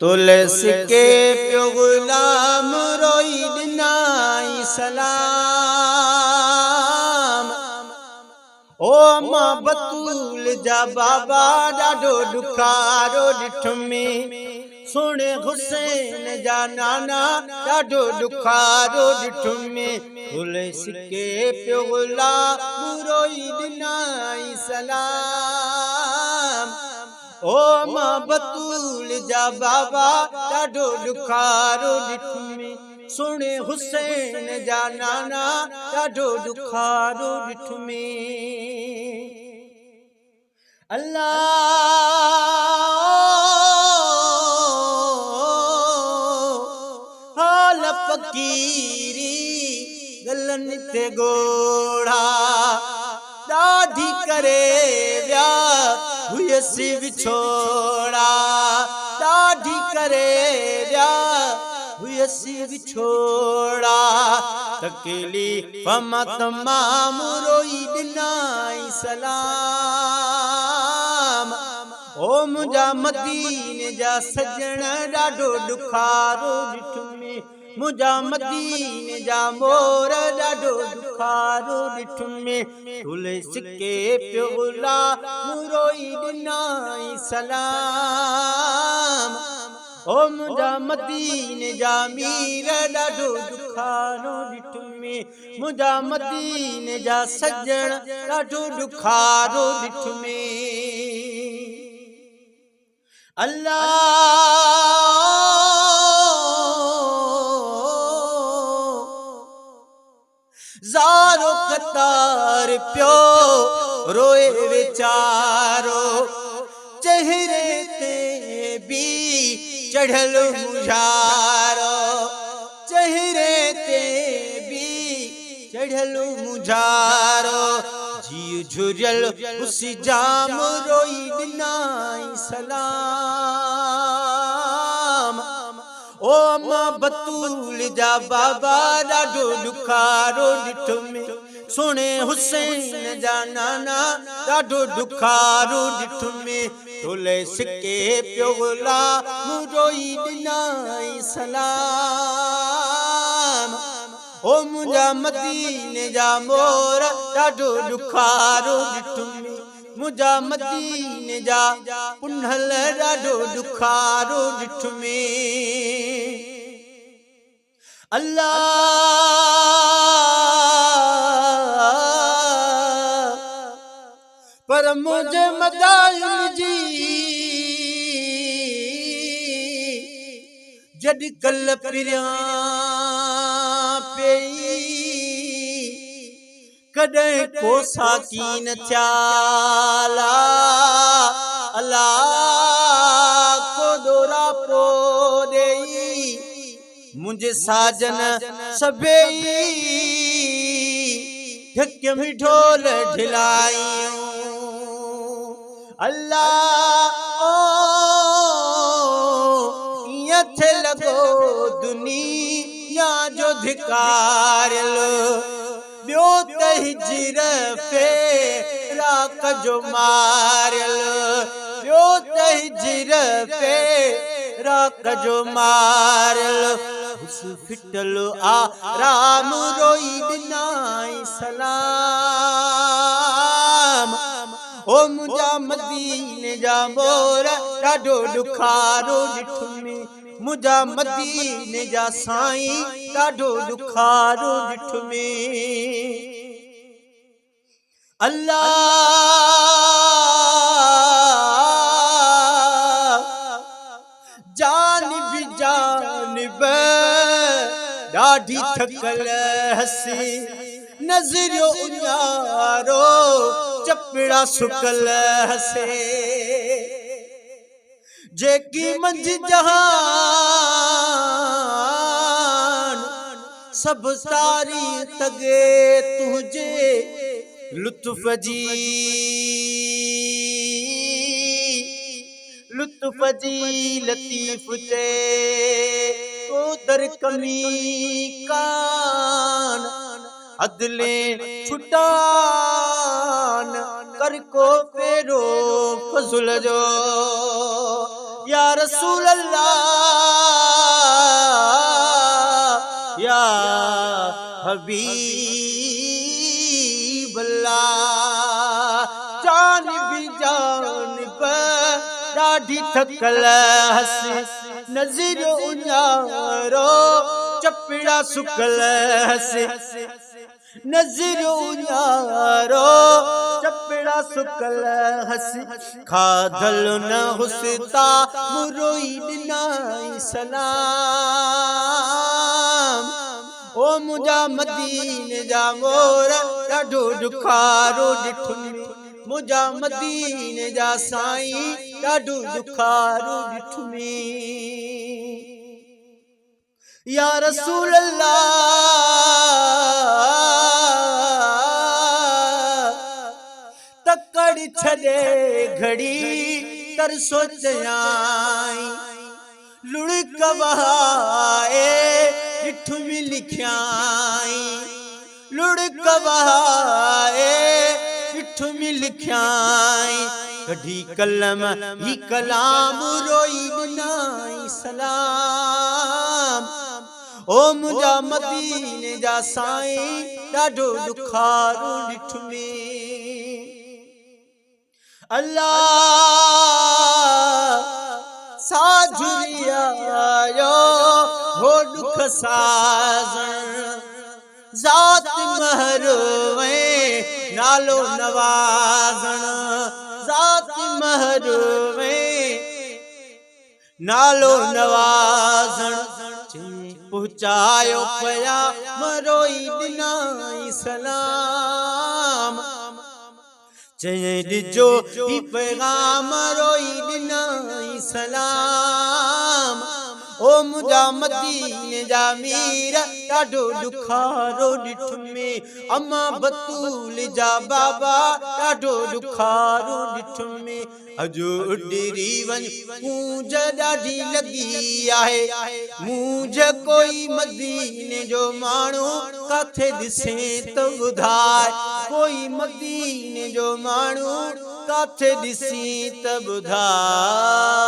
तुलसी के प्यो गुलाम रोई दिनाई सलाम। ओ मां बतूल जा बाबा ॾाढो ॾुखारो ॾिठमी। सोने हुसैन जा नाना ॾाढो ॾुखारो ॾिठमी। तुलसी के प्यो गुलाम रोई दिनाई सलाम। ओ मां बतूल जा बाबा ॾाढो ॾुखारो ॾिठमी। सोने हुसैन जा नाना ॾाढो ॾुखारो ॾिठमी। अल्लाह हाल फ़कीरी गलनि ते गोड़ा ॾाढी करे विया हुयसि विछोड़ा। ॾाढी करे विया हुयसि विछोड़ा। तकलीफ़ मां तमाम रोई ॾिनाई सलाम। ओ मुंहिंजा मदीने जा सजण ॾाढो ॾुखारो ॾिठमी। मुंहिंजा मदीने जा मोर ॾाढो ॾुखारो ॾिठमी। तुलसी के प्यो गुलाम रोई ॾिनाई सलाम। ओ मुंहिंजा मदीने जा मीर ॾाढो ॾुखारो ॾिठमी। मुंहिंजा मदीने जा सजण ॾाढो ॾुखारो ॾिठमी। अल्लाह ज़ारो कतार प्यो रोए वीचारो। चेहरे ते भी चढ़ल मुझारो। चेहरे ते भी चढ़ल मुझारो। जी झुरियल उसी जाम रोई ॾिनाई सलाम। ओ मां बतूल जा बाबा ॾाढो ॾुखारो ॾिठमी। सोने हुसैन जा नाना ॾाढो ॾुखारो ॾिठमी। तुलसी के प्यो गुलाम रोई ॾिनाई सलाम। ओ मुंहिंजा मदीने जा मोर ॾाढो ॾुखारो ॾिठमी। मुंहिंजा मदीने जा पुनल ॾाढो ॾुखारो ॾिठमी। अल्लाह पर मुंहिंजे मदाइन जी जॾहिं कल पिरियां पई कॾहिं को साकीन थिया। अल्लाह को दोरा पो ॾेई मुंहिंजे साजन सभई ढक में ढोल ढिलायूं। अल्लाह ईअं थे लॻो दुनिया जो धिकारल। ॿियो त हिजर फेराक जो मारियल। ॿियो त हिजर फेराक जो मारियल। हुस फिटल आराम रोई ॾिनाई सलाम। ओ मुंहिंजा मदीने जा मोर ॾाढो ॾुखारो ॾिठमी। मुंहिंजा मदीने जा साईं ॾाढो ॾुखारो ॾिठमी। अल्लाह जानिब जानिब ॾाढी थकल हसी। नज़रियो उन्यारो चपड़ा सुकल हसे। जेकी मंझ जहान सब सारी तगे तुझे लुत्फ जी। लुत्फ जी लतीफ चे तो दर कमी कान। अदले छुटान कर को फेरो फजुल जो। या रसूल अल्लाह या हबीब अल्लाह जान भी जान पर ॾाढी थकल हसी नज़र उञारो चपड़ा सुकल हसी नज़र उञारो चपड़ा सुकल हसी खाधल न हुसता मुरोई ॾिनाई सलाम ओ मुंहिंजा मदीने जा मोर ॾाढो ॾुखारो ॾिठुमि मुंहिंजा मदीने जा साईं ॾाढो ॾुखारो ॾिठुमि या रसूल अल्लाह तकड़ छॾे घड़ी तरसो चयाई लुढ़क वहाए ॾिठुमि लिखियाई लुढ़क वहाए ॾिठुमि लिखियाई कढी कलम ही कलाम रोई ॾिनाई सलाम ओ मुंहिंजा मदीने जा साईं ॾाढो ॾुखारो ॾिठुमि अल्लाह साजुरियायो हो दुख साज़ण ज़ात महरवे नालो नवाज़ण ज़ात महरवे नालो नवाज़ण पहुँचायो पया मरोई ॾिनाई सलाम चई ॾिजो ही पैगाम रोई ॾिनाई सलाम ओ मुंहिंजा मदीने जा मीर ॾाढो ॾुखारो ॾिठुमि अम्मा बतूल जा बाबा ॾाढो ॾुखारो ॾिठुमि अजो उॾरी वञ मूंझ ॾाढी लॻी आहे मूंझ कोई मदीने जो माण्हू काथे ॾिसे त ॿुधाए कोई मदीने जो माण्हू काथे ॾिसी त ॿुधाए